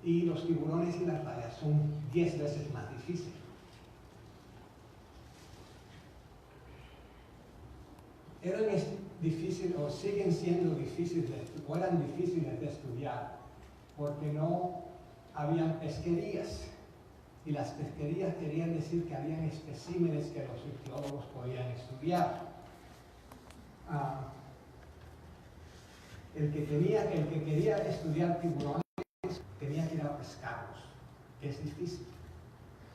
y los tiburones y las rayas son 10 veces más difíciles. Eran difíciles, o siguen siendo difíciles, o eran difíciles de estudiar, porque no habían pesquerías. Y las pesquerías querían decir que habían especímenes que los ictiólogos podían estudiar. El que quería estudiar tiburones tenía que ir a pescarlos, que es difícil.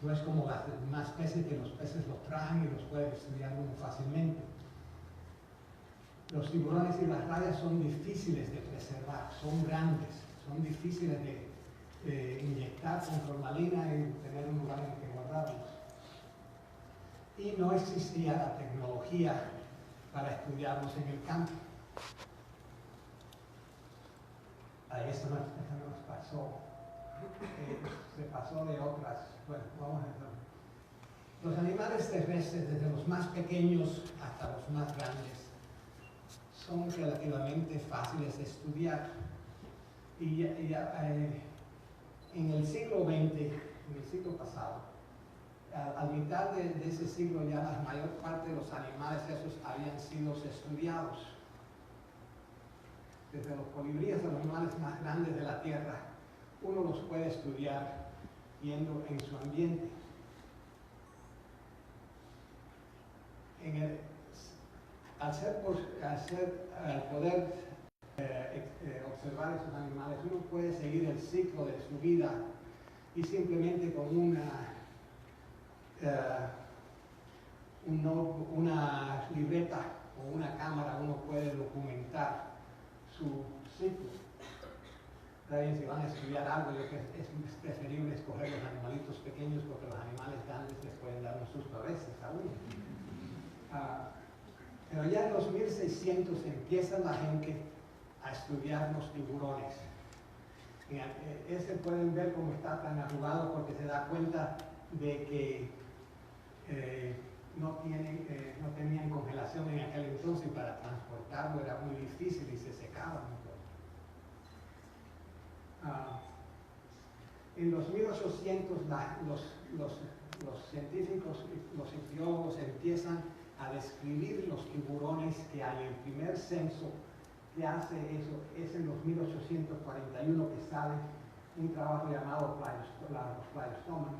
No es como los demás peces, que los peces los traen y los pueden estudiar muy fácilmente. Los tiburones y las rayas son difíciles de preservar, son grandes, son difíciles de inyectar con formalina y tener un lugar en el que guardarlos. Y no existía la tecnología para estudiarlos en el campo. Esto nos pasó, se pasó de otras. Bueno, vamos a ver. Los animales terrestres, desde los más pequeños hasta los más grandes, son relativamente fáciles de estudiar. Y en el siglo XX, en el siglo pasado, a mitad de ese siglo ya la mayor parte de los animales esos habían sido estudiados. Desde los colibríes a los animales más grandes de la Tierra, uno los puede estudiar viendo en su ambiente. Al poder observar esos animales, uno puede seguir el ciclo de su vida y simplemente con una libreta o una cámara uno puede documentar su ciclo. Si van a estudiar algo, yo creo que es preferible escoger los animalitos pequeños porque los animales grandes les pueden dar un susto a veces aún. Pero ya en los 1600 empieza la gente a estudiar los tiburones. Ese pueden ver cómo está tan arrugado porque se da cuenta de que no tenían congelación en aquel entonces y para transportarlo era muy difícil y se secaba mucho. En los 1800 los científicos, los ictiólogos empiezan a describir los tiburones que hay. El primer censo que hace eso es en los 1841 que sale un trabajo llamado Pleistoman,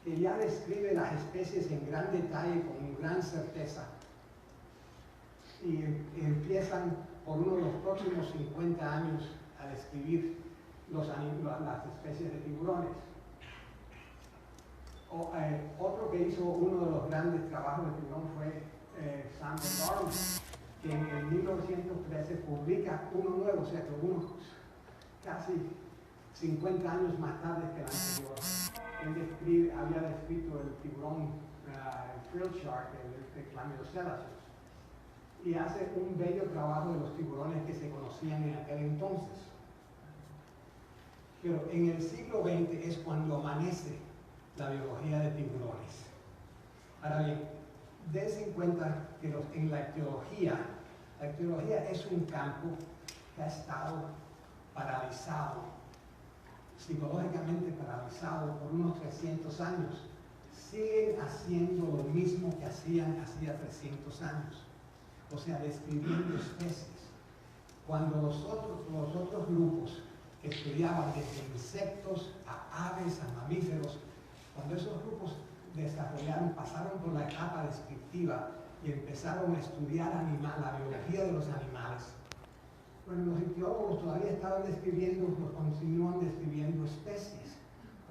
que ya describe las especies en gran detalle, con gran certeza. Y empiezan por uno de los próximos 50 años a describir las especies de tiburones. Otro que hizo uno de los grandes trabajos de tiburón fue Samuel Darwin, que en el 1913 publica uno nuevo, o sea que uno casi 50 años más tarde que el anterior. Él había descrito el tiburón, el frill shark, el Chlamydoceras, y hace un bello trabajo de los tiburones que se conocían en aquel entonces. Pero en el siglo XX es cuando amanece la biología de tiburones. Ahora bien, dense en cuenta que en la ictiología es un campo que ha estado paralizado, psicológicamente paralizado por unos 300 años. Siguen haciendo lo mismo que hacían hacía 300 años, o sea, describiendo especies. Cuando los otros grupos que estudiaban desde insectos a aves, a mamíferos, cuando esos grupos pasaron por la etapa descriptiva y empezaron a estudiar la biología de los animales, bueno, los ictiólogos todavía estaban continúan describiendo especies.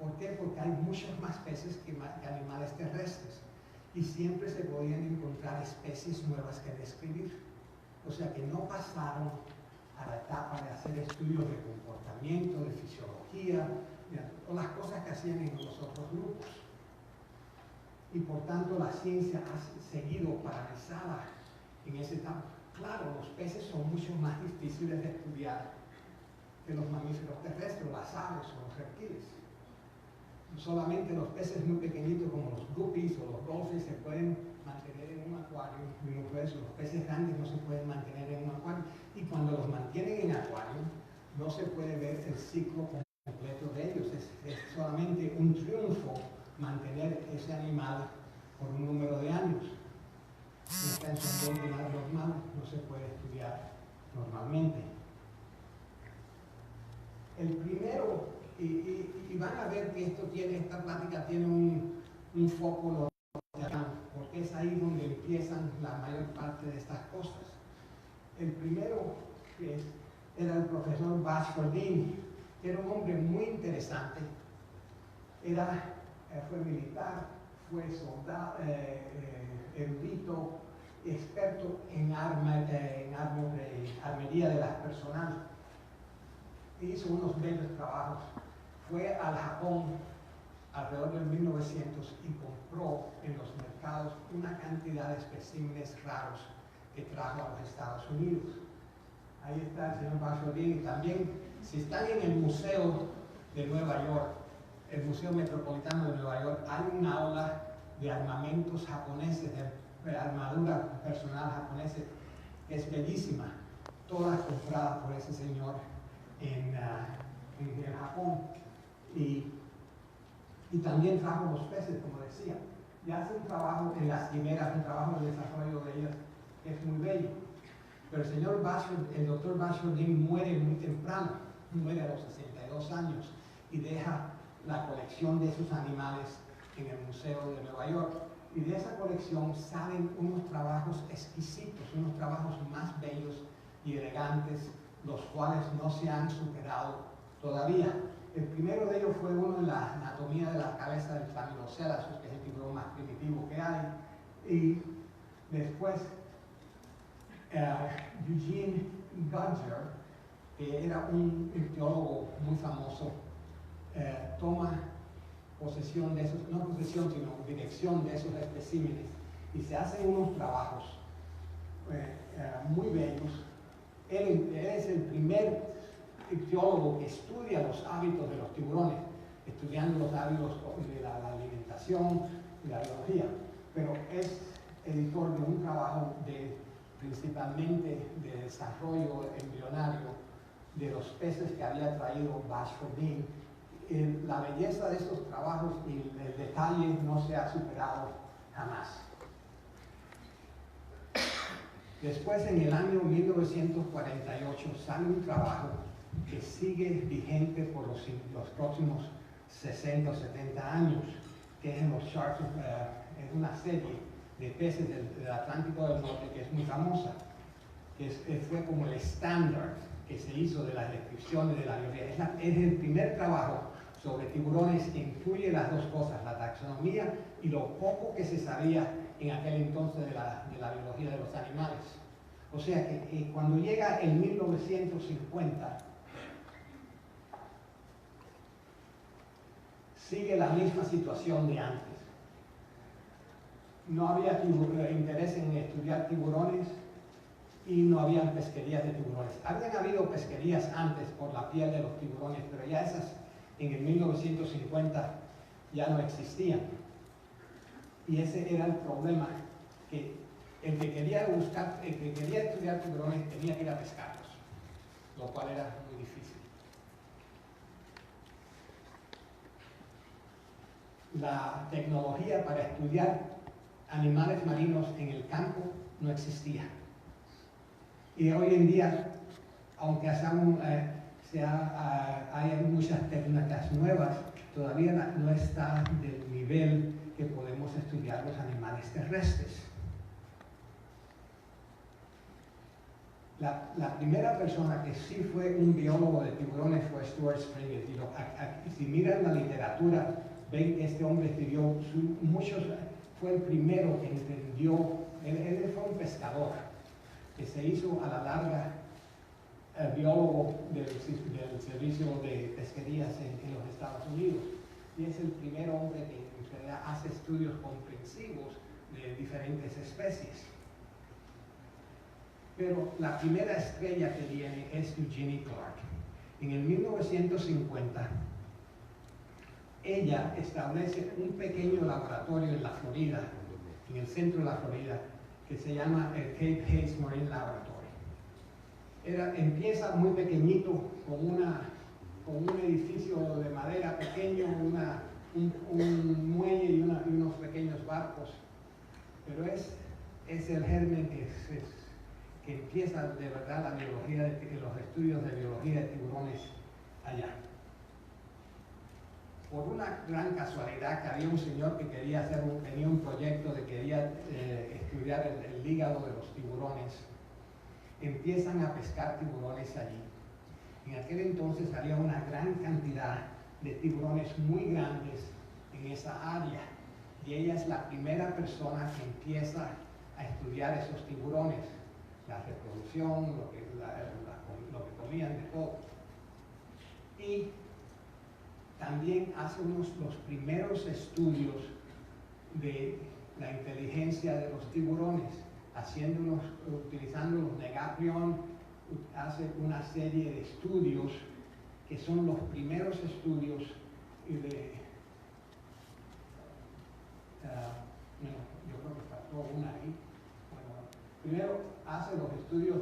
¿Por qué? Porque hay muchos más peces que animales terrestres y siempre se podían encontrar especies nuevas que describir. O sea que no pasaron a la etapa de hacer estudios de comportamiento, de fisiología, o las cosas que hacían en los otros grupos. Y por tanto la ciencia ha seguido paralizada en esa etapa. Claro, los peces son mucho más difíciles de estudiar que los mamíferos terrestres, las aves o los reptiles. Solamente los peces muy pequeñitos como los guppies o los dolphins se pueden mantener en un acuario, los peces grandes no se pueden mantener en un acuario, y cuando los mantienen en acuario no se puede ver el ciclo solamente un triunfo mantener ese animal por un número de años. No está en su ambiente normal, no se puede estudiar normalmente. El primero, y van a ver que esta plática tiene un foco local, porque es ahí donde empiezan la mayor parte de estas cosas. El primero era el profesor Bashfordine, que era un hombre muy interesante. Fue militar, fue soldado, erudito, experto en armería de las personas. Hizo unos bellos trabajos. Fue al Japón alrededor del 1900 y compró en los mercados una cantidad de especímenes raros que trajo a los Estados Unidos. Ahí está el señor Bashfordine. Y también, si están en el Museo de Nueva York, el Museo Metropolitano de Nueva York, hay una aula de armamentos japoneses, de armadura personal japonesa, que es bellísima, toda comprada por ese señor en el Japón. Y también trajo los peces, como decía, y hace un trabajo en las quimeras, un trabajo de desarrollo de ellas que es muy bello. Pero el doctor Bashfordine muere muy temprano, muere a los 62 años y deja la colección de esos animales en el Museo de Nueva York. Y de esa colección salen unos trabajos exquisitos, unos trabajos más bellos y elegantes, los cuales no se han superado todavía. El primero de ellos fue uno en la anatomía de la cabeza del Thaminoceras, que es el tiburón más primitivo que hay. Y después Eugene Gudger, que era un ictiólogo muy famoso, toma posesión de esos, no posesión, sino dirección de esos especímenes, y se hacen unos trabajos muy bellos. Él es el primer ictiólogo que estudia los hábitos de los tiburones, estudiando los hábitos de la alimentación y la biología, pero es editor de un trabajo principalmente de desarrollo embrionario de los peces que había traído Bashfordine. La belleza de esos trabajos y el detalle no se ha superado jamás. Después, en el año 1948, sale un trabajo que sigue vigente por los próximos 60 o 70 años, que es en los Sharks, es una serie de peces del Atlántico del Norte que es muy famosa, que fue como el estándar que se hizo de las descripciones de la biología. Es el primer trabajo sobre tiburones que incluye las dos cosas, la taxonomía y lo poco que se sabía en aquel entonces de la biología de los animales. O sea que cuando llega el 1950, sigue la misma situación de antes. No había interés en estudiar tiburones y no habían pesquerías de tiburones. Habían habido pesquerías antes por la piel de los tiburones, pero ya esas en el 1950 ya no existían. Y ese era el problema, que el que quería estudiar tiburones tenía que ir a pescarlos, lo cual era muy difícil. La tecnología para estudiar animales marinos en el campo no existía. Y hoy en día, aunque hay muchas técnicas nuevas, todavía no está del nivel que podemos estudiar los animales terrestres. La primera persona que sí fue un biólogo de tiburones fue Stuart Springer. Y si miran la literatura, ven que este hombre escribió fue el primero que entendió. Él fue un pescador que se hizo a la larga biólogo del servicio de pesquerías en los Estados Unidos. Y es el primer hombre que en realidad hace estudios comprensivos de diferentes especies. Pero la primera estrella que viene es Eugenie Clark. En el 1950, ella establece un pequeño laboratorio en la Florida, en el centro de la Florida, que se llama el Cape Hayes Marine Laboratory. Empieza muy pequeñito con con un edificio de madera pequeño, un muelle y unos pequeños barcos. Pero es el germen que empieza de verdad la biología, los estudios de biología de tiburones allá. Por una gran casualidad, que había un señor que tenía un proyecto de quería estudiar el hígado de los tiburones. Empiezan a pescar tiburones allí. En aquel entonces había una gran cantidad de tiburones muy grandes en esa área. Y ella es la primera persona que empieza a estudiar esos tiburones, la reproducción, lo que comían de todo. Y también hace los primeros estudios de la inteligencia de los tiburones, utilizando los negaprion, hace una serie de estudios que son los primeros estudios de... yo creo que faltó una ahí. Bueno, primero hace los estudios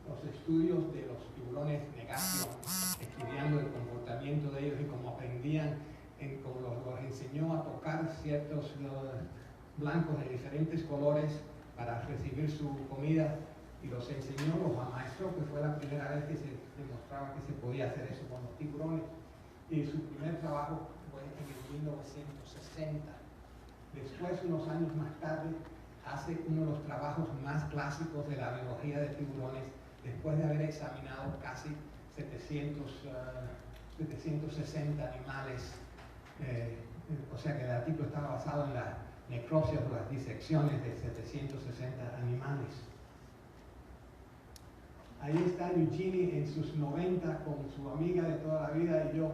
los estudios de los tiburones negaprion, estudiando el comportamiento de ellos y cómo aprendían, cómo los enseñó a tocar ciertos blancos de diferentes colores para recibir su comida, y los enseñó, los amaestró, que fue la primera vez que se demostraba que se podía hacer eso con los tiburones. Y su primer trabajo fue en el 1960. Después, unos años más tarde, hace uno de los trabajos más clásicos de la biología de tiburones, después de haber examinado casi 760 animales. O sea que el artículo estaba basado en la necropsia o las disecciones de 760 animales. Ahí está Eugenie en sus 90 con su amiga de toda la vida y yo,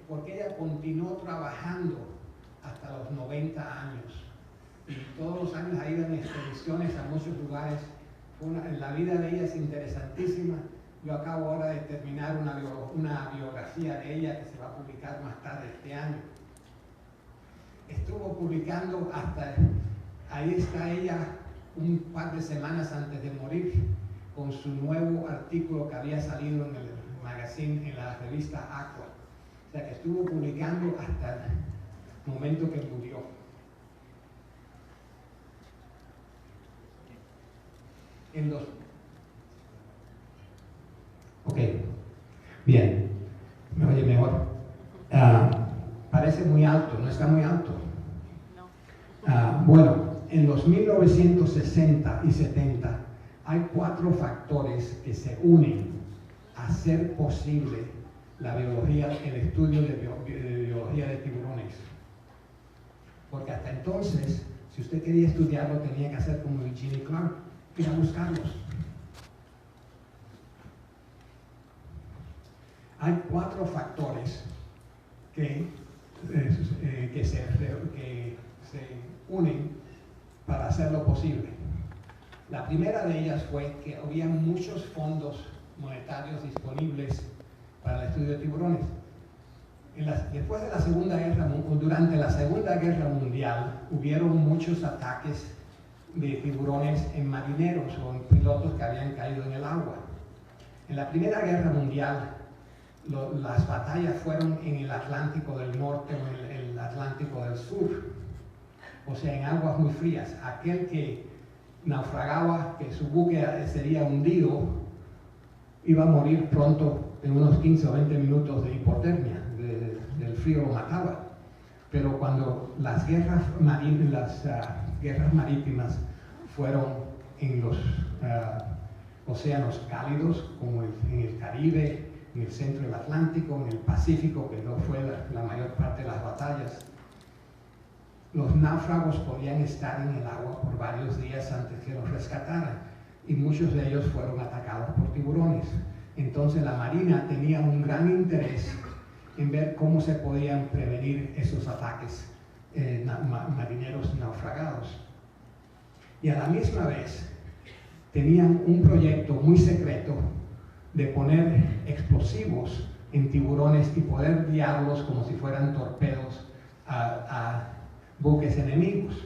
porque ella continuó trabajando hasta los 90 años. Y todos los años ha ido en expediciones a muchos lugares. La vida de ella es interesantísima. Yo acabo ahora de terminar una biografía de ella que se va a publicar más tarde este año. Estuvo publicando ahí está ella un par de semanas antes de morir, con su nuevo artículo que había salido en el magazine, en la revista Aqua. O sea que estuvo publicando hasta el momento que murió. Ok, bien, me oye mejor. Parece muy alto, no está muy alto. Bueno, en los 1960 y 70 hay 4 factores que se unen a hacer posible la biología, el estudio de biología de tiburones. Porque hasta entonces, si usted quería estudiarlo, tenía que hacer como Eugenie Clark, ir a buscarlos. Hay 4 factores que se unen para hacerlo posible. La primera de ellas fue que había muchos fondos monetarios disponibles para el estudio de tiburones. Después de la Segunda Guerra, durante la Segunda Guerra Mundial, hubieron muchos ataques de tiburones en marineros o en pilotos que habían caído en el agua. En la Primera Guerra Mundial, las batallas fueron en el Atlántico del Norte o en el Atlántico del Sur, o sea, en aguas muy frías. Aquel que naufragaba, que su buque sería hundido, iba a morir pronto, en unos 15 o 20 minutos de hipotermia, del frío lo mataba. Pero cuando las guerras marítimas fueron en los océanos cálidos, como en el Caribe, en el centro del Atlántico, en el Pacífico, que no fue la mayor parte de las batallas, los náufragos podían estar en el agua por varios días antes que los rescataran, y muchos de ellos fueron atacados por tiburones. Entonces la Marina tenía un gran interés en ver cómo se podían prevenir esos ataques marineros naufragados. Y a la misma vez tenían un proyecto muy secreto de poner explosivos en tiburones y poder guiarlos como si fueran torpedos a buques enemigos.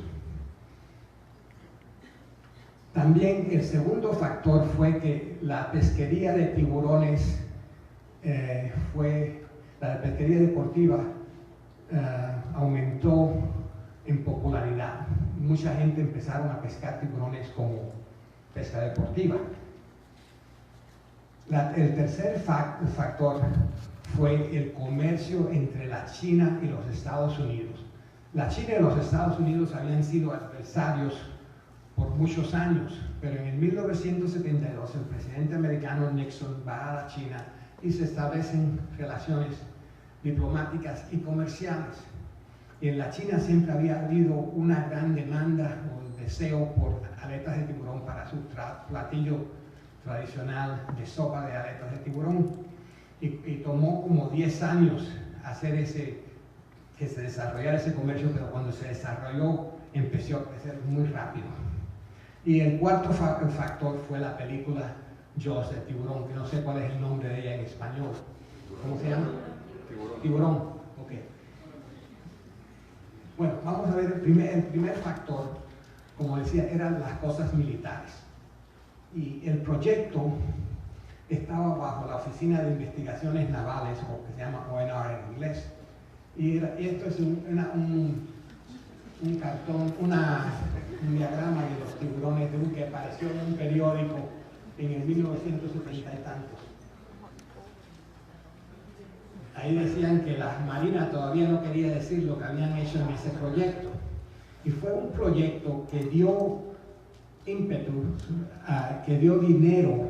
También el segundo factor fue que la pesquería de tiburones la pesquería deportiva aumentó en popularidad. Mucha gente empezaron a pescar tiburones como pesca deportiva. El tercer factor fue el comercio entre la China y los Estados Unidos. La China y los Estados Unidos habían sido adversarios por muchos años, pero en 1972 el presidente americano Nixon va a la China y se establecen relaciones diplomáticas y comerciales. Y en la China siempre había habido una gran demanda o deseo por aletas de tiburón para su platillo tradicional de sopa de aletas de tiburón. Y tomó como 10 años hacer que se desarrollara ese comercio, pero cuando se desarrolló empezó a crecer muy rápido. Y el cuarto factor fue la película Jaws de tiburón, que no sé cuál es el nombre de ella en español. ¿Cómo se llama? Tiburón. Ok. Bueno, vamos a ver el primer factor, como decía, eran las cosas militares. Y el proyecto estaba bajo la Oficina de Investigaciones Navales, o que se llama ONR en inglés. Y esto es un cartón, un diagrama de los tiburones que apareció en un periódico en el 1970 y tantos. Ahí decían que la Marina todavía no quería decir lo que habían hecho en ese proyecto. Y fue un proyecto que dio ímpetu, que dio dinero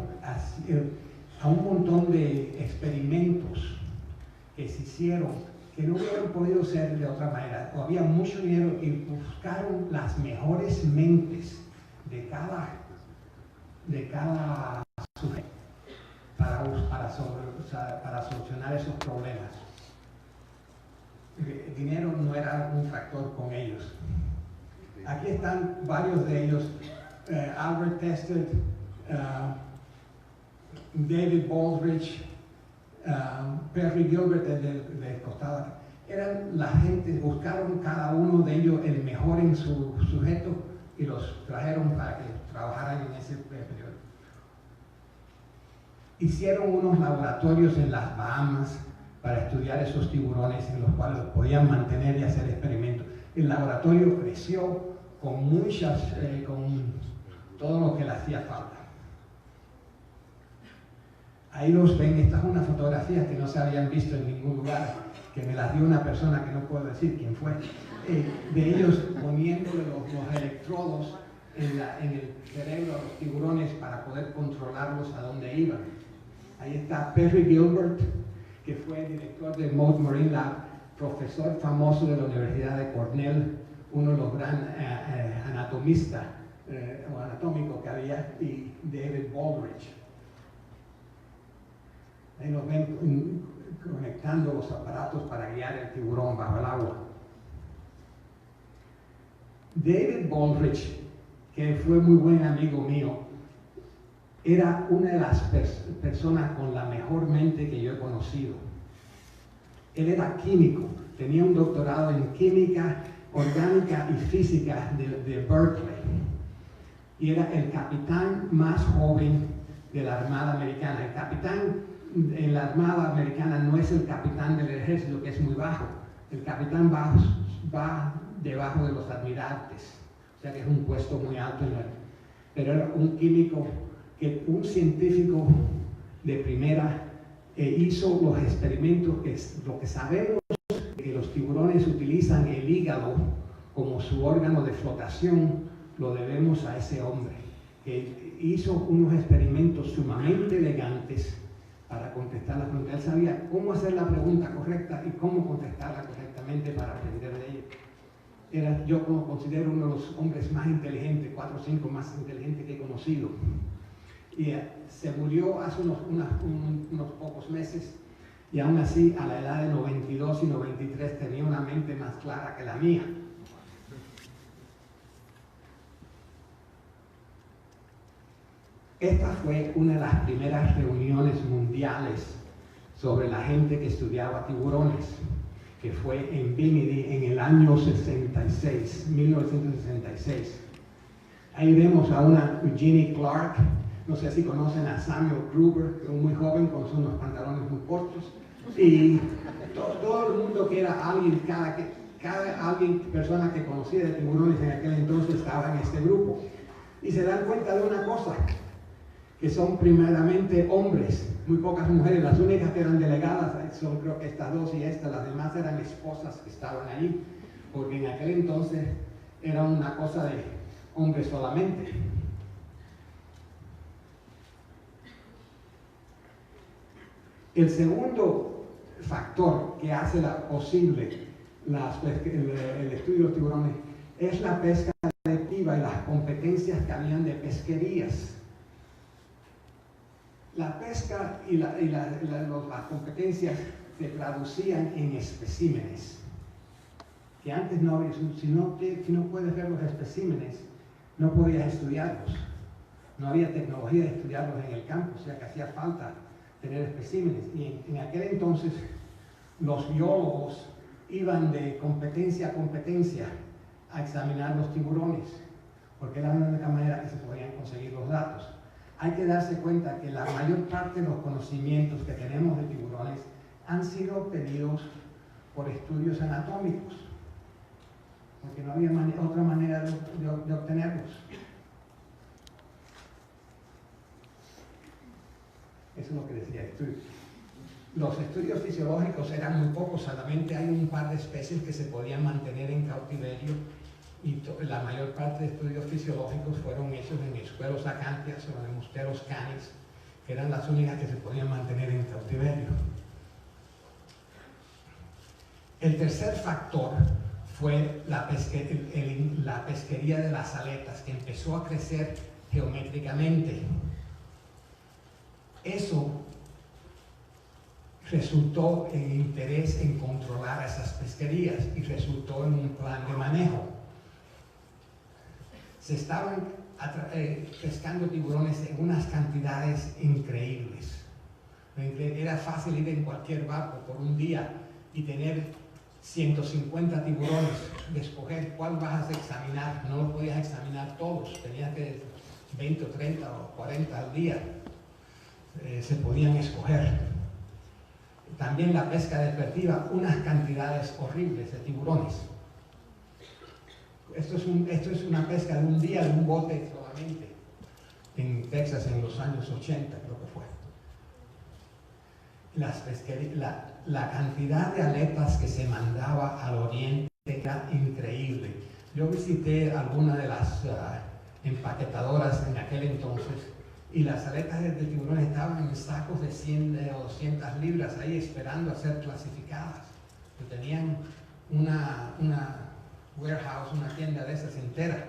a un montón de experimentos que se hicieron, que no hubieran podido ser de otra manera. O había mucho dinero y buscaron las mejores mentes de cada sujeto para solucionar esos problemas. El dinero no era un factor con ellos. Aquí están varios de ellos, Albert Tested, David Baldrige, Perry Gilbert del costado. Eran la gente, buscaron cada uno de ellos el mejor en su sujeto y los trajeron para que trabajaran en ese periodo. Hicieron unos laboratorios en las Bahamas para estudiar esos tiburones en los cuales los podían mantener y hacer experimentos. El laboratorio creció con con todo lo que le hacía falta. Ahí los ven, estas son unas fotografías que no se habían visto en ningún lugar, que me las dio una persona que no puedo decir quién fue, de ellos poniéndole los electrodos en el cerebro a los tiburones para poder controlarlos a dónde iban. Ahí está Perry Gilbert, que fue el director del Mote Marine Lab, profesor famoso de la Universidad de Cornell, uno de los grandes anatomistas o anatómicos que había, y David Baldrige. Ahí nos ven conectando los aparatos para guiar el tiburón bajo el agua. David Baldrige, que fue muy buen amigo mío, era una de las personas con la mejor mente que yo he conocido. Él era químico, tenía un doctorado en química orgánica y física de Berkeley. Y era el capitán más joven de la Armada Americana. El capitán en la Armada Americana no es el capitán del ejército, que es muy bajo. El capitán va debajo de los almirantes, o sea que es un puesto muy alto. Pero era un químico, un científico de primera, hizo los experimentos, lo que sabemos que los tiburones utilizan el hígado como su órgano de flotación, lo debemos a ese hombre, que hizo unos experimentos sumamente elegantes para contestar la pregunta. Él sabía cómo hacer la pregunta correcta y cómo contestarla correctamente para aprender de ella. Yo considero uno de los hombres más inteligentes, 4 o 5 más inteligentes que he conocido. Y se murió hace unos pocos meses, y aún así a la edad de 92 y 93 tenía una mente más clara que la mía. Esta fue una de las primeras reuniones mundiales sobre la gente que estudiaba tiburones, que fue en Bimini en el año 1966. Ahí vemos a una Eugenie Clark, No sé si conocen a Samuel Gruber, que es muy joven con unos pantalones muy cortos. Y todo el mundo que era alguien, persona que conocía de tiburones en aquel entonces estaba en este grupo. Y se dan cuenta de una cosa, que son primeramente hombres, muy pocas mujeres. Las únicas que eran delegadas son creo que estas dos y estas, las demás eran esposas que estaban allí, porque en aquel entonces era una cosa de hombres solamente. El segundo factor que hace posible el estudio de los tiburones es la pesca deportiva y las competencias que habían de pesquerías. La pesca y las competencias se traducían en especímenes, que antes no había. Si no puedes ver los especímenes, no podías estudiarlos. No había tecnología de estudiarlos en el campo, o sea que hacía falta tener especímenes. Y en aquel entonces los biólogos iban de competencia a competencia a examinar los tiburones, porque era la única manera que se podían conseguir los datos. Hay que darse cuenta que la mayor parte de los conocimientos que tenemos de tiburones han sido obtenidos por estudios anatómicos, porque no había otra manera de obtenerlos. Eso es lo que decía. Los estudios fisiológicos eran muy pocos, solamente hay un par de especies que se podían mantener en cautiverio, y la mayor parte de estudios fisiológicos fueron hechos en escuelos acantias o en musteros canis, que eran las únicas que se podían mantener en cautiverio. El tercer factor fue la pesquería de las aletas, que empezó a crecer geométricamente. Eso resultó en interés en controlar esas pesquerías y resultó en un plan de manejo. Se estaban pescando tiburones en unas cantidades increíbles. Era fácil ir en cualquier barco por un día y tener 150 tiburones, de escoger cuál vas a examinar. No los podías examinar todos, tenías que 20 o 30 o 40 al día. Se podían escoger. También la pesca deportiva, unas cantidades horribles de tiburones. Esto es una pesca de un día, de un bote solamente, en Texas en los años 80 creo que fue. La cantidad de aletas que se mandaba al oriente era increíble. Yo visité algunas de las empaquetadoras en aquel entonces, y las aletas de tiburón estaban en sacos de 100 o 200 libras ahí esperando a ser clasificadas. Tenían una warehouse, una tienda de esas entera.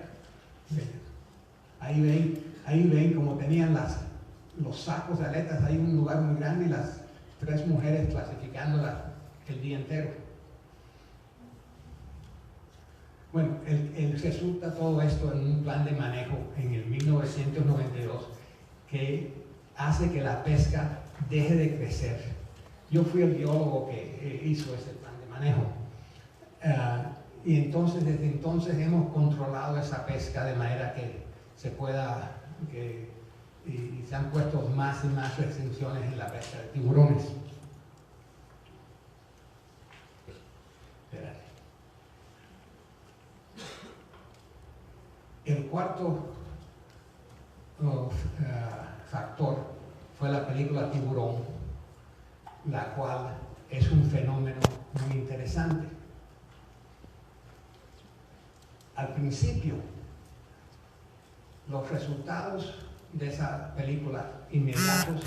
Ahí ven como tenían los sacos de aletas, hay un lugar muy grande y las 3 mujeres clasificándolas el día entero. Bueno, resulta todo esto en un plan de manejo en el 1992 que hace que la pesca deje de crecer. Yo fui el biólogo que hizo ese plan de manejo. Y entonces, desde entonces hemos controlado esa pesca de manera que se pueda, y se han puesto más y más restricciones en la pesca de tiburones. El cuarto factor fue la película Tiburón, la cual es un fenómeno muy interesante. Al principio, los resultados de esa película inmediatos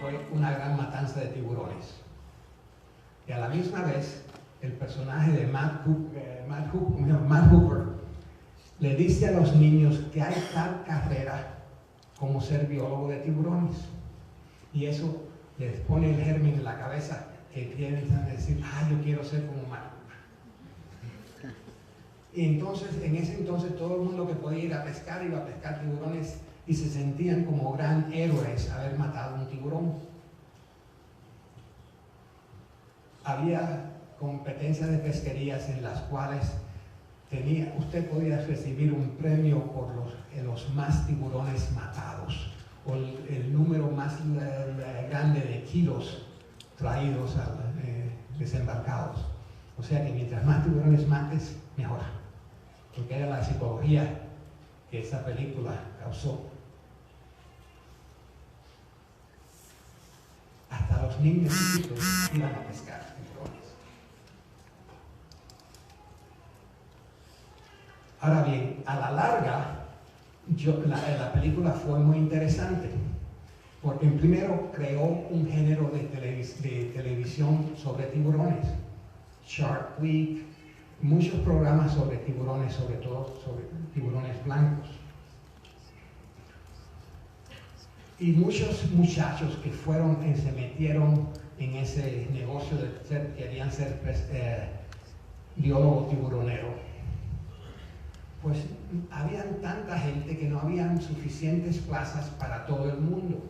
fue una gran matanza de tiburones. Y a la misma vez, el personaje de Matt Hooper le dice a los niños que hay tal carrera como ser biólogo de tiburones. Y eso les pone el germen en la cabeza que piensan decir, yo quiero ser como Matt Hooper. Y entonces, en ese entonces, todo el mundo que podía ir a pescar iba a pescar tiburones y se sentían como gran héroes haber matado un tiburón. Había competencias de pesquerías en las cuales usted podía recibir un premio por los más tiburones matados, o el número más grande de kilos traídos, desembarcados. O sea que mientras más tiburones mates, mejor. Porque era la psicología que esa película causó. Hasta los niños chiquitos iban a pescar tiburones. Ahora bien, a la larga, la película fue muy interesante, porque primero creó un género de televisión sobre tiburones. Shark Week, muchos programas sobre tiburones, sobre todo sobre tiburones blancos. Y muchos muchachos que se metieron en ese negocio querían ser biólogo tiburonero. Pues habían tanta gente que no habían suficientes plazas para todo el mundo.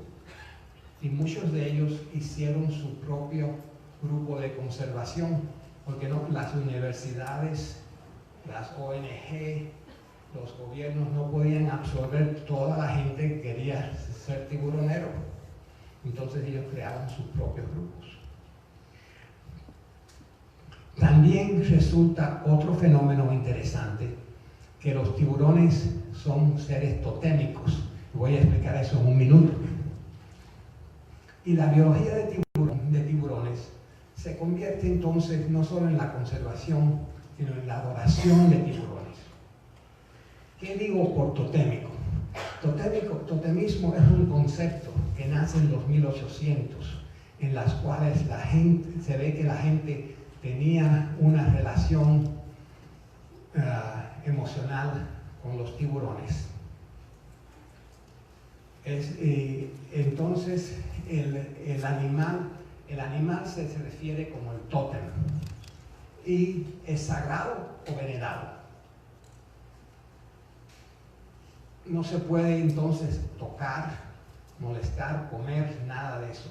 Y muchos de ellos hicieron su propio grupo de conservación, porque las universidades, las ONG, los gobiernos no podían absorber toda la gente que quería ser tiburonero. Entonces ellos crearon sus propios grupos. También resulta otro fenómeno interesante, que los tiburones son seres totémicos. Voy a explicar eso en un minuto. Y la biología de tiburones se convierte entonces no solo en la conservación, sino en la adoración de tiburones. ¿Qué digo por totémico? Totemismo es un concepto que nace en los 1800, en las cuales se ve que la gente tenía una relación emocional con los tiburones. Entonces el animal se refiere como el tótem y es sagrado o venerado. No se puede entonces tocar, molestar, comer, nada de eso.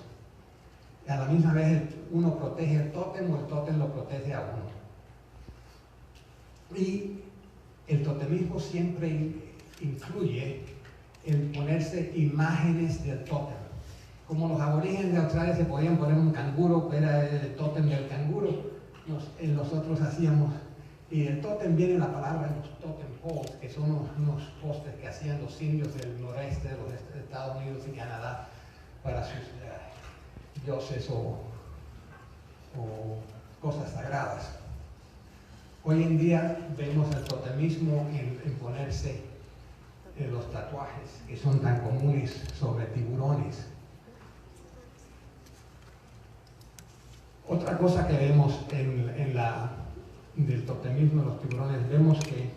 A la misma vez uno protege el tótem o el tótem lo protege a uno. Y el totemismo siempre incluye el ponerse imágenes del tótem. Como los aborígenes de Australia se podían poner un canguro, que era el tótem del canguro, nosotros hacíamos. Y el tótem viene la palabra de los totem poles, que son unos postes que hacían los indios del noreste de los Estados Unidos y Canadá para sus dioses o cosas sagradas. Hoy en día vemos el totemismo en ponerse los tatuajes que son tan comunes sobre tiburones. Otra cosa que vemos del totemismo de los tiburones, vemos que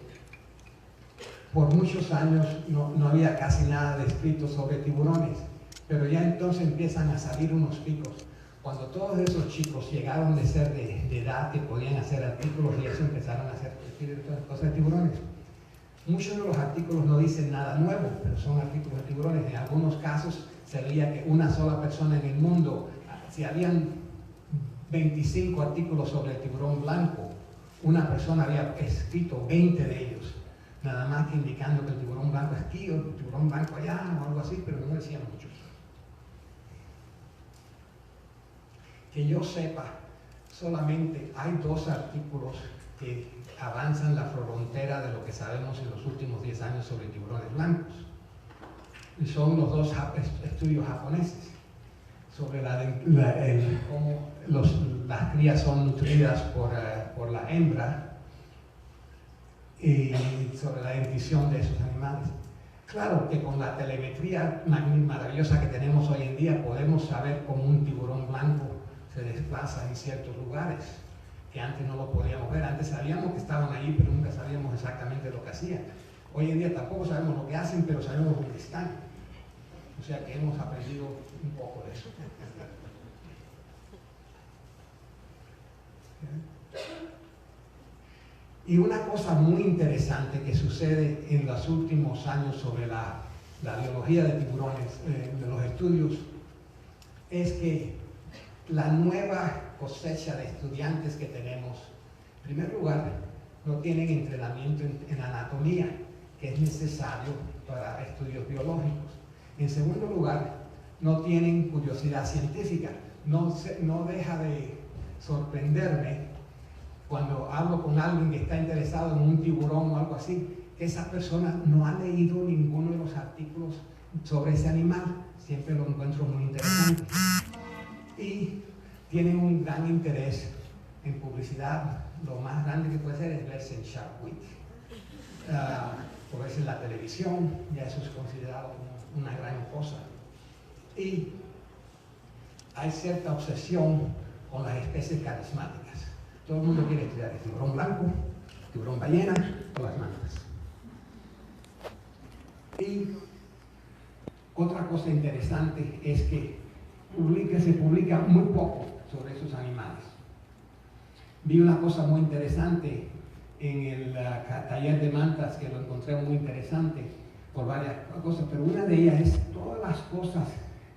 por muchos años no había casi nada descrito sobre tiburones, pero ya entonces empiezan a salir unos picos. Cuando todos esos chicos llegaron de ser de edad que podían hacer artículos y eso empezaron a escribir cosas de tiburones. Muchos de los artículos no dicen nada nuevo, pero son artículos de tiburones. En algunos casos se veía que una sola persona en el mundo, si habían 25 artículos sobre el tiburón blanco, una persona había escrito 20 de ellos, nada más que indicando que el tiburón blanco es aquí o el tiburón blanco allá o algo así, pero no decían muchos. Que yo sepa, solamente hay 2 artículos que avanzan la frontera de lo que sabemos en los últimos 10 años sobre tiburones blancos. Y son los 2 estudios japoneses sobre cómo las crías son nutridas por la hembra y sobre la dentición de esos animales. Claro que con la telemetría maravillosa que tenemos hoy en día podemos saber cómo un tiburón blanco se desplaza en ciertos lugares que antes no lo podíamos ver. Antes sabíamos que estaban ahí, pero nunca sabíamos exactamente lo que hacían. Hoy en día tampoco sabemos lo que hacen, pero sabemos dónde están. O sea que hemos aprendido un poco de eso. Y una cosa muy interesante que sucede en los últimos años sobre la biología de tiburones, de los estudios, es que la nueva cosecha de estudiantes que tenemos, en primer lugar, no tienen entrenamiento en anatomía, que es necesario para estudios biológicos. En segundo lugar, no tienen curiosidad científica. No deja de sorprenderme cuando hablo con alguien que está interesado en un tiburón o algo así, que esa persona no ha leído ninguno de los artículos sobre ese animal. Siempre lo encuentro muy interesante. Y tienen un gran interés en publicidad. Lo más grande que puede ser es verse en Shark Week. O verse en la televisión, ya eso es considerado como una gran cosa. Y hay cierta obsesión con las especies carismáticas. Todo el mundo quiere estudiar el tiburón blanco, tiburón ballena o las mantas. Y otra cosa interesante es que se publica muy poco sobre esos animales. Vi una cosa muy interesante en el taller de mantas que lo encontré muy interesante por varias cosas, pero una de ellas es todas las cosas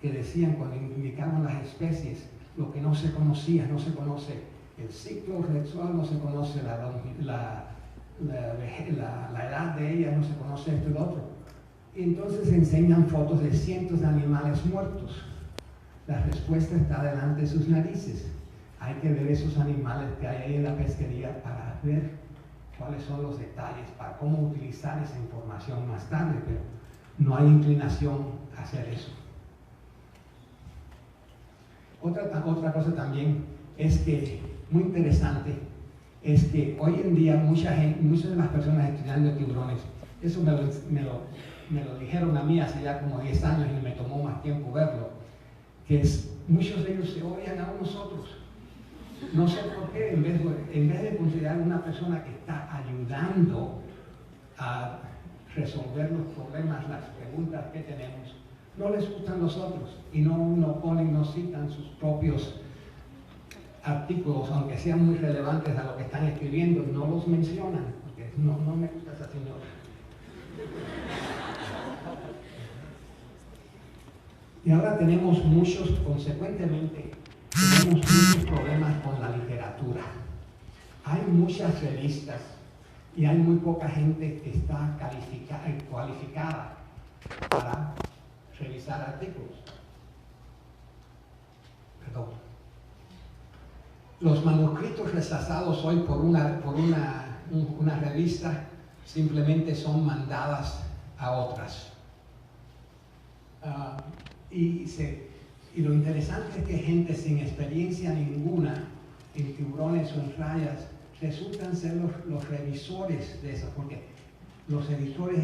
que decían cuando indicaban las especies, lo que no se conocía. No se conoce el ciclo sexual, no se conoce la edad de ella, no se conoce esto y lo otro. Y entonces enseñan fotos de cientos de animales muertos. La respuesta está delante de sus narices. Hay que ver esos animales que hay ahí en la pesquería para ver cuáles son los detalles, para cómo utilizar esa información más tarde, pero no hay inclinación a hacer eso. Otra cosa también es que, muy interesante, es que hoy en día muchas de las personas estudiando tiburones, eso me lo dijeron a mí hace ya como 10 años y me tomó más tiempo verlo, que muchos de ellos se odian a nosotros. No sé por qué, en vez de considerar una persona que está ayudando a resolver los problemas, las preguntas que tenemos, no les gustan los otros y no citan sus propios artículos, aunque sean muy relevantes a lo que están escribiendo, no los mencionan, porque no me gusta esa señora. Y ahora consecuentemente, tenemos muchos problemas con la literatura. Hay muchas revistas y hay muy poca gente que está cualificada para revisar artículos. Perdón. Los manuscritos rechazados hoy por una revista simplemente son mandadas a otras. Y lo interesante es que gente sin experiencia ninguna en tiburones o en rayas resultan ser los revisores de eso, porque los editores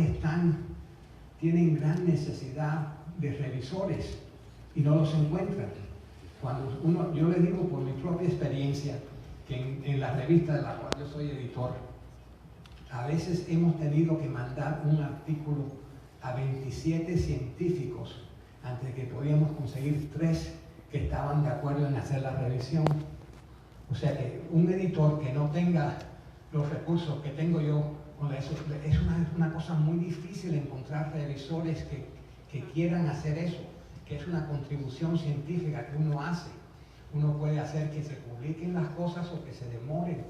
tienen gran necesidad de revisores y no los encuentran. Yo le digo por mi propia experiencia que en la revista de la cual yo soy editor, a veces hemos tenido que mandar un artículo a 27 científicos antes de que podíamos conseguir 3 que estaban de acuerdo en hacer la revisión. O sea que un editor que no tenga los recursos que tengo yo, es una cosa muy difícil encontrar revisores que quieran hacer eso, que es una contribución científica que uno hace. Uno puede hacer que se publiquen las cosas o que se demoren,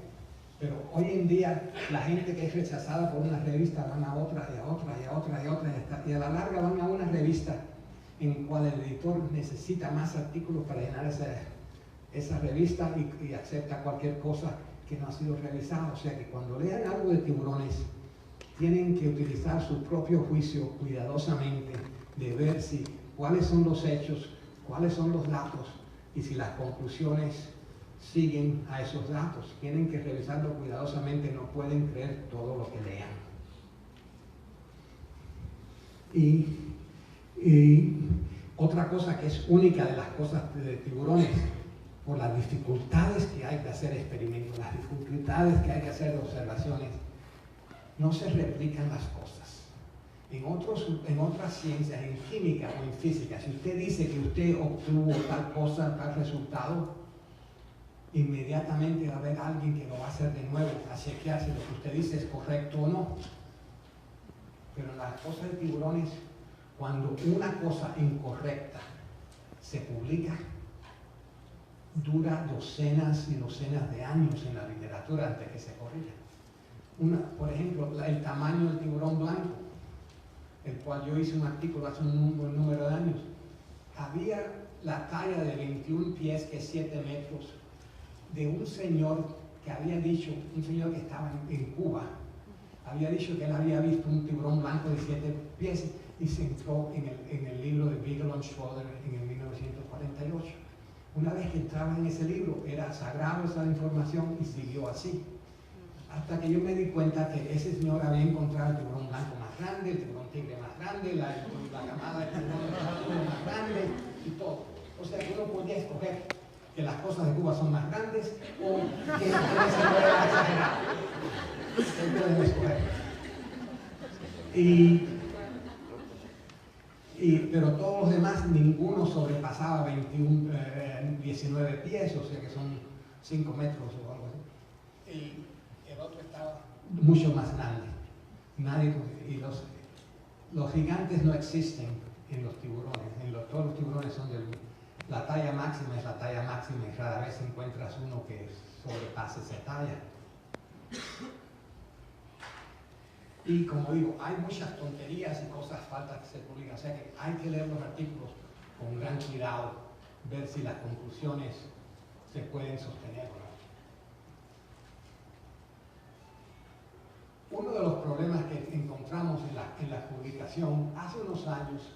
pero hoy en día la gente que es rechazada por una revista van a otra y a otra y a otra y a otra y a la larga van a una revista en cual el editor necesita más artículos para llenar esa revista y acepta cualquier cosa que no ha sido revisada. O sea que cuando lean algo de tiburones tienen que utilizar su propio juicio cuidadosamente de ver cuáles son los hechos, cuáles son los datos y si las conclusiones siguen a esos datos. Tienen que revisarlo cuidadosamente, no pueden creer todo lo que lean. Y otra cosa que es única de las cosas de tiburones, por las dificultades que hay de hacer experimentos, las dificultades que hay de hacer observaciones, no se replican las cosas. En otras ciencias, en química o en física, si usted dice que usted obtuvo tal cosa, tal resultado, inmediatamente va a haber alguien que lo va a hacer de nuevo, a chequear si lo que usted dice es correcto o no. Pero en las cosas de tiburones, cuando una cosa incorrecta se publica, dura docenas y docenas de años en la literatura antes que se corrija. Por ejemplo, el tamaño del tiburón blanco. el cual yo hice un artículo hace un buen número de años, había la talla de 21 pies, que es 7 metros, de un señor que había dicho, un señor que estaba en Cuba, había dicho que él había visto un tiburón blanco de 7 pies y se entró en el libro de Beagle and Schroeder en el 1948. Una vez que entraba en ese libro, era sagrado esa información y siguió así. Hasta que yo me di cuenta que ese señor había encontrado el tiburón blanco más grande, el tiburón tigre más grande, la camada de tiburón más grande y todo. O sea que uno podía escoger que las cosas de Cuba son más grandes o que ese no era exagerado. Pueden escoger. Pero todos los demás, ninguno sobrepasaba 19 pies, o sea que son 5 metros o algo así. Y el otro estaba mucho más grande. Y los gigantes no existen en los tiburones. Todos los tiburones son la talla máxima es la talla máxima y rara vez encuentras uno que sobrepase esa talla. Y como digo, hay muchas tonterías y cosas faltas que se publican, o sea que hay que leer los artículos con gran cuidado, ver si las conclusiones se pueden sostener o no. Uno de los problemas que encontramos en la publicación, hace unos años,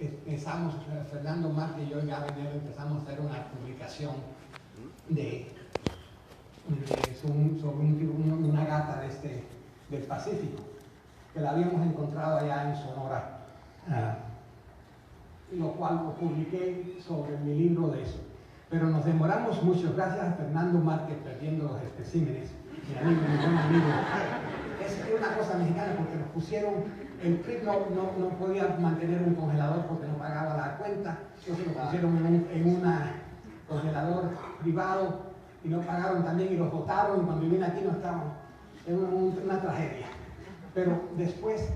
empezamos, Fernando Marte y yo y Gaby Nero empezamos a hacer una publicación sobre una gata del Pacífico, que la habíamos encontrado allá en Sonora, lo cual lo publiqué sobre mi libro de eso. Pero nos demoramos mucho, gracias a Fernando Márquez, perdiendo los especímenes, mi amigo, mi buen amigo. Es una cosa mexicana porque nos pusieron, el PRI no podía mantener un congelador porque no pagaba la cuenta, entonces nos pusieron en un congelador privado y no pagaron también y los botaron, y cuando vine aquí no estaban. Es una tragedia. Pero después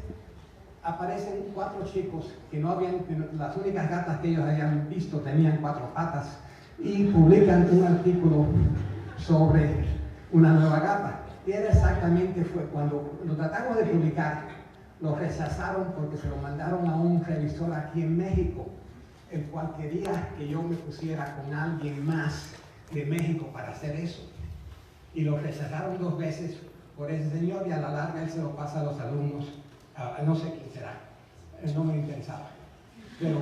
aparecen 4 chicos que no habían, las únicas gatas que ellos habían visto tenían 4 patas y publican un artículo sobre una nueva gata. Y era exactamente, cuando lo tratamos de publicar, lo rechazaron porque se lo mandaron a un revisor aquí en México, el cual quería que yo me pusiera con alguien más de México para hacer eso. Y lo rechazaron 2 veces por ese señor y a la larga él se lo pasa a los alumnos, no sé quién será, no me interesaba. Pero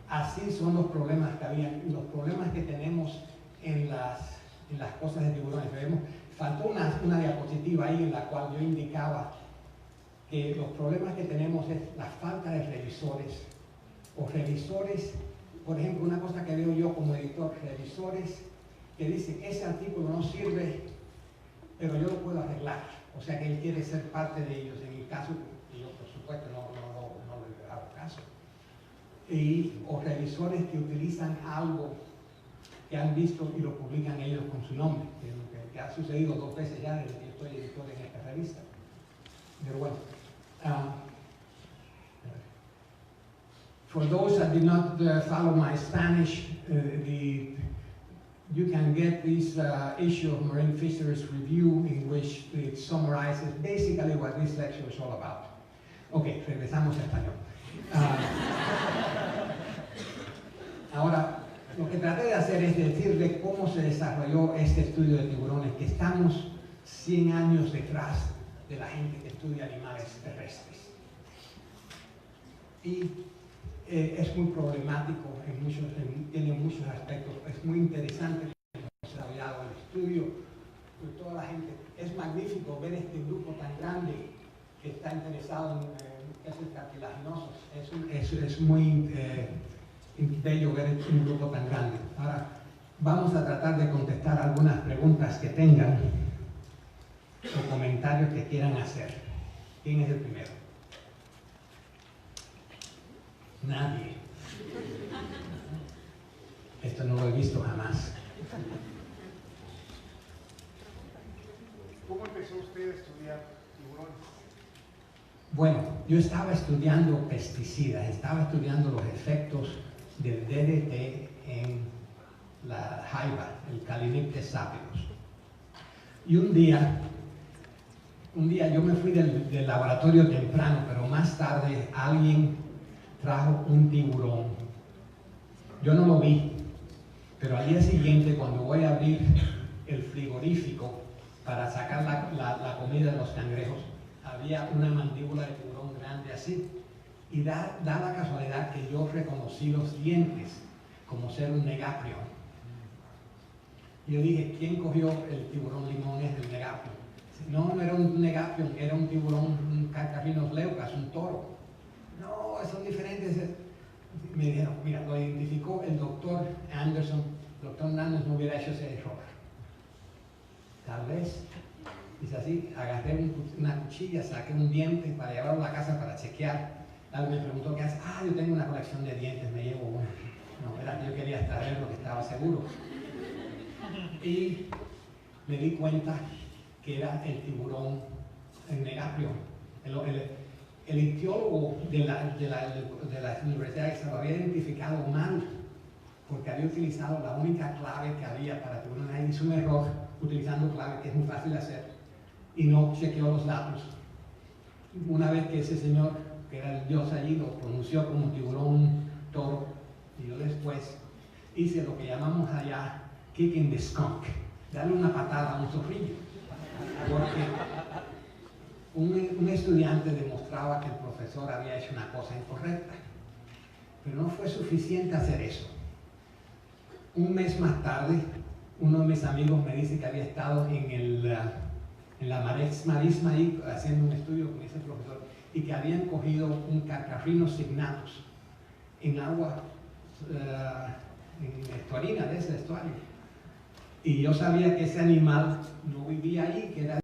así son los problemas que había, los problemas que tenemos en las cosas de tiburones. Faltó una diapositiva ahí en la cual yo indicaba que los problemas que tenemos es la falta de revisores, o revisores, por ejemplo, una cosa que veo yo como editor, revisores que dicen, ese artículo no sirve, pero yo lo puedo arreglar. O sea que él quiere ser parte de ellos. En mi caso, yo por supuesto no le hago caso. O revisores que utilizan algo que han visto y lo publican ellos con su nombre, que es lo que ha sucedido 2 veces ya desde que yo estoy editor en esta revista. Pero bueno, for those that did not follow my Spanish, you can get this issue of Marine Fisheries Review in which it summarizes basically what this lecture is all about. Ok, regresamos a español. Ahora, lo que traté de hacer es decirle cómo se desarrolló este estudio de tiburones, que estamos 100 años detrás de la gente que estudia animales terrestres. Y es muy problemático, tiene muchos aspectos, es muy interesante desarrollado el estudio por toda la gente. Es magnífico ver este grupo tan grande que está interesado en peces cartilaginosos. Es muy bello ver un grupo tan grande. Ahora vamos a tratar de contestar algunas preguntas que tengan o comentarios que quieran hacer. ¿Quién es el primero? Nadie. Esto no lo he visto jamás. ¿Cómo empezó usted a estudiar tiburones? Bueno, yo estaba estudiando pesticidas, estaba estudiando los efectos del DDT en la jaiba, el Caliniptes sapidus. Y un día yo me fui del laboratorio temprano, pero más tarde alguien trajo un tiburón. Yo no lo vi, pero al día siguiente, cuando voy a abrir el frigorífico para sacar la comida de los cangrejos, había una mandíbula de tiburón grande así. Y da la casualidad que yo reconocí los dientes como ser un negaprion. Y yo dije, ¿quién cogió el tiburón limones del negaprion? No, no era un negaprion, era un tiburón, un Carcaphinus leucas, un toro. No, son diferentes. Me dijeron, mira, lo identificó el doctor Anderson. El doctor Anderson no hubiera hecho ese error. Tal vez. Dice así, agarré una cuchilla, saqué un diente para llevarlo a la casa para chequear. Alguien me preguntó qué hace. Yo tengo una colección de dientes, me llevo uno. No, era que yo quería extraer lo que estaba seguro. Y me di cuenta que era el tiburón, el negaprion. El ictiólogo de la universidad se lo había identificado mal, porque había utilizado la única clave que había para tiburón. Ahí hizo un error utilizando clave, que es muy fácil de hacer, y no chequeó los datos. Una vez que ese señor, que era el dios allí, lo pronunció como tiburón toro, y yo después hice lo que llamamos allá kicking the skunk, darle una patada a un zorrillo, porque un estudiante demostraba que el profesor había hecho una cosa incorrecta, pero no fue suficiente hacer eso. Un mes más tarde, uno de mis amigos me dice que había estado en la marisma ahí haciendo un estudio con ese profesor y que habían cogido un Carcaphinus signatus en agua, en estuarina de ese estuario. Y yo sabía que ese animal no vivía ahí, que era